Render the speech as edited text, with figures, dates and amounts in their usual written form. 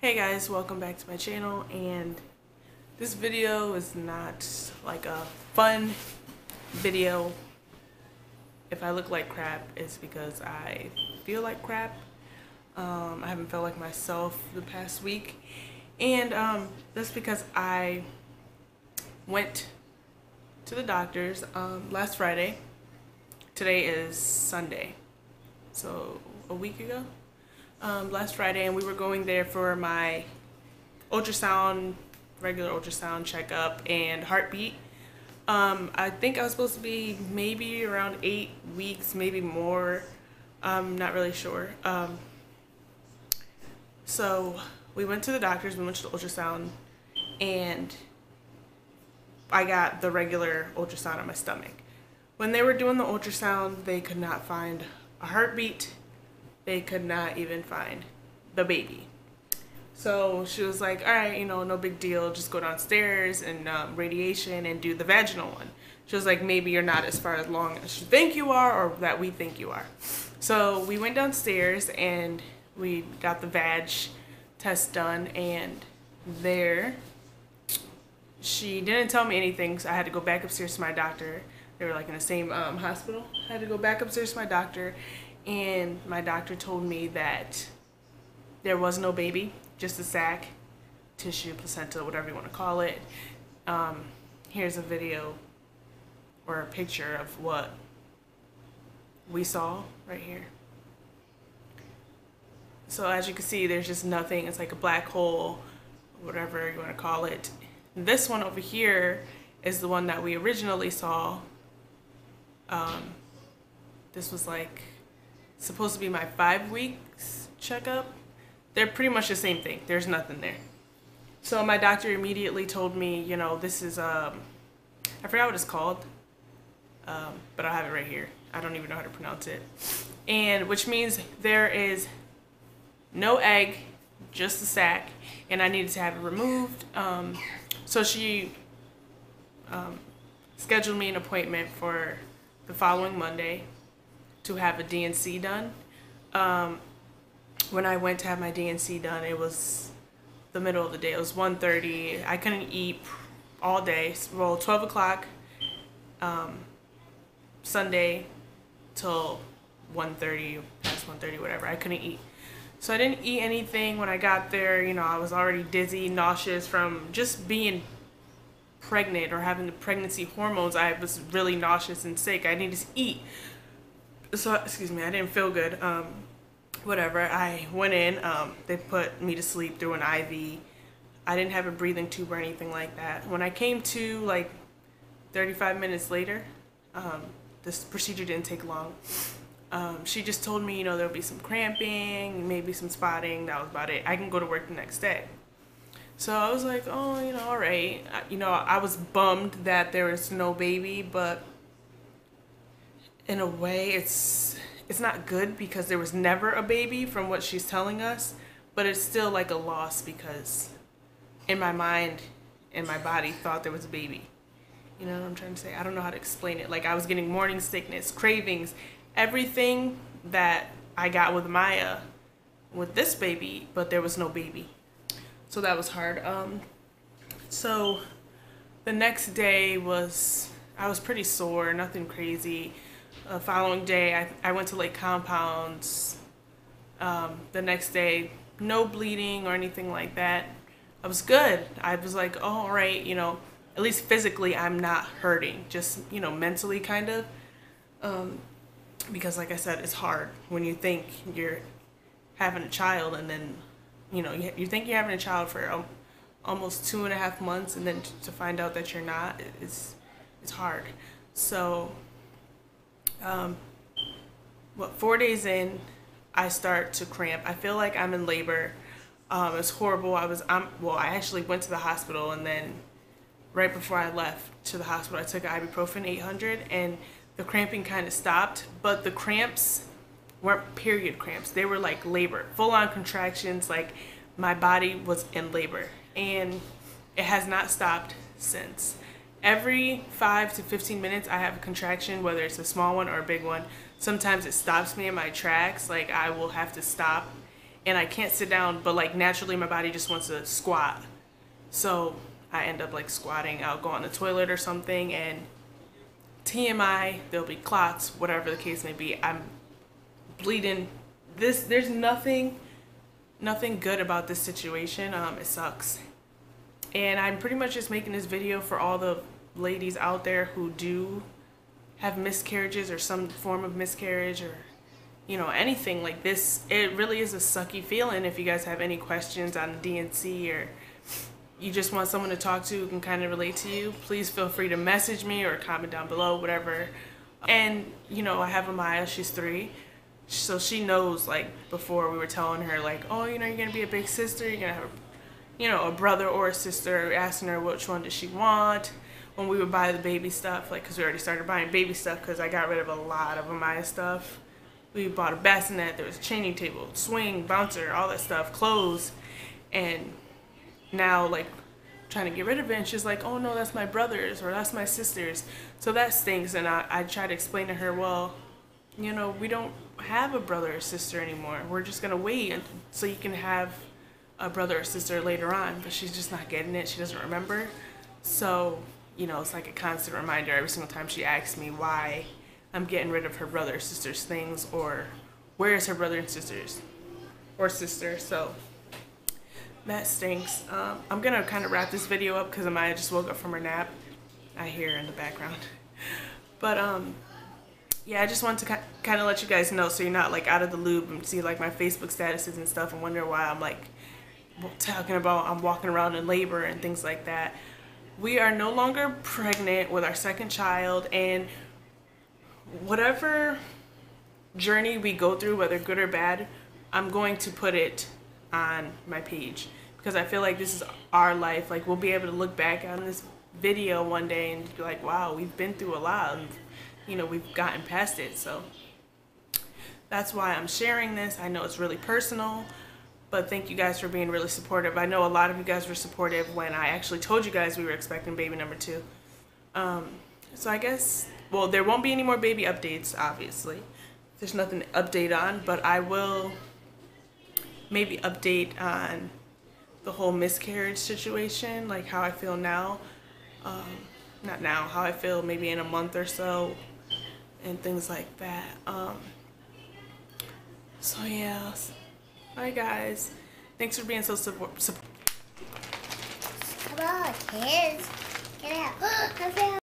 Hey guys, welcome back to my channel, and this video is not like a fun video. If I look like crap, it's because I feel like crap. I haven't felt like myself the past week, and that's because I went to the doctor's last Friday. Today is Sunday, so a week ago. Last Friday, and we were going there for my ultrasound, regular ultrasound checkup and heartbeat. I think I was supposed to be maybe around 8 weeks, maybe more. I'm not really sure. So we went to the doctor's, we went to the ultrasound, and I got the regular ultrasound on my stomach. When they were doing the ultrasound, they could not find a heartbeat. They could not even find the baby. So she was like, all right, no big deal. Just go downstairs and radiation and do the vaginal one. She was like, maybe you're not as far along as you think you are, or that we think you are. So we went downstairs and we got the vag test done, and there she didn't tell me anything, so I had to go back upstairs to my doctor. They were like in the same hospital. I had to go back upstairs to my doctor, and my doctor told me that there was no baby, just a sac, tissue, placenta, whatever you want to call it. Here's a video or a picture of what we saw right here. So as you can see, there's just nothing. It's like a black hole, whatever you want to call it. This one over here is the one that we originally saw. This was like supposed to be my 5 weeks checkup. They're pretty much the same thing. There's nothing there. So my doctor immediately told me, this is I forgot what it's called, but I have it right here. I don't even know how to pronounce it. And which means there is no egg, just a sac, and I needed to have it removed. So she scheduled me an appointment for the following Monday to have a D&C done. When I went to have my D&C done, it was the middle of the day. It was 1:30. I couldn't eat all day. Well, 12 o'clock Sunday till 1:30, past 1:30, whatever. I couldn't eat. So I didn't eat anything when I got there. I was already dizzy, nauseous from just being pregnant or having the pregnancy hormones. I was really nauseous and sick. I needed to eat. So, excuse me, I didn't feel good. Whatever, I went in, they put me to sleep through an IV. I didn't have a breathing tube or anything like that. When I came to, like 35 minutes later, this procedure didn't take long. She just told me, there'll be some cramping, maybe some spotting. That was about it. I can go to work the next day. So I was like, oh, all right. I was bummed that there was no baby, but in a way it's not good because there was never a baby from what she's telling us, but it's still like a loss because in my mind and my body thought there was a baby. You know what I'm trying to say? I don't know how to explain it. Like, I was getting morning sickness, cravings, everything that I got with Maya with this baby, but there was no baby. So that was hard. So the next day I was pretty sore, nothing crazy. The following day, I went to Lake Compounds. The next day, no bleeding or anything like that. I was good. I was like, oh, all right, at least physically I'm not hurting, just, mentally kind of. Because like I said, it's hard when you think you're having a child, and then, you think you're having a child for almost 2.5 months, and then to find out that you're not, it's hard. So 4 days in, I start to cramp. I feel like I'm in labor. It's horrible. I actually went to the hospital, and then right before I left to the hospital, I took ibuprofen 800, and the cramping kind of stopped, but the cramps weren't period cramps. They were like labor, full-on contractions, like my body was in labor, and it has not stopped since. Every 5 to 15 minutes I have a contraction, whether it's a small one or a big one. Sometimes it stops me in my tracks, like I will have to stop and I can't sit down, but like naturally my body just wants to squat. So I end up like squatting. I'll go on the toilet or something, and TMI, there'll be clots, whatever the case may be. I'm bleeding. There's nothing good about this situation. It sucks. And I'm pretty much just making this video for all the ladies out there who do have miscarriages or some form of miscarriage, or you know, anything like this. It really is a sucky feeling. If you guys have any questions on DNC, or you just want someone to talk to who can kind of relate to you, please feel free to message me or comment down below, whatever. And you know, I have Amaya, she's 3, so she knows, like, before we were telling her like, oh, you know, you're gonna be a big sister, you're gonna have, you know, a brother or a sister, asking her which one does she want. When we would buy the baby stuff, like, because we already started buying baby stuff because I got rid of a lot of Amaya stuff. We bought a bassinet, there was a changing table, swing, bouncer, all that stuff, clothes. And now, like, trying to get rid of it, and she's like, oh no, that's my brother's, or that's my sister's. So that stinks. And I try to explain to her, well, you know, we don't have a brother or sister anymore. We're just gonna wait so you can have a brother or sister later on. But she's just not getting it. She doesn't remember. So, you know, it's like a constant reminder every single time she asks me why I'm getting rid of her brother or sister's things, or where is her brother and sisters or sister. So that stinks. I'm gonna kind of wrap this video up because Amaya just woke up from her nap. I hear her in the background. But yeah, I just wanted to kind of let you guys know, so you're not like out of the loop and see like my Facebook statuses and stuff and wonder why I'm like talking about I'm walking around in labor and things like that. We are no longer pregnant with our second child, and whatever journey we go through, whether good or bad, I'm going to put it on my page, because I feel like this is our life. Like, we'll be able to look back on this video one day and be like, wow, we've been through a lot, and you know, we've gotten past it. So that's why I'm sharing this. I know it's really personal, but thank you guys for being really supportive. I know a lot of you guys were supportive when I actually told you guys we were expecting baby number 2. So I guess, well, there won't be any more baby updates, obviously. There's nothing to update on, but I will maybe update on the whole miscarriage situation, like how I feel now. Not now, how I feel maybe in a month or so, and things like that. So yeah. Bye guys. Thanks for being so support. Come on, kids. Get out.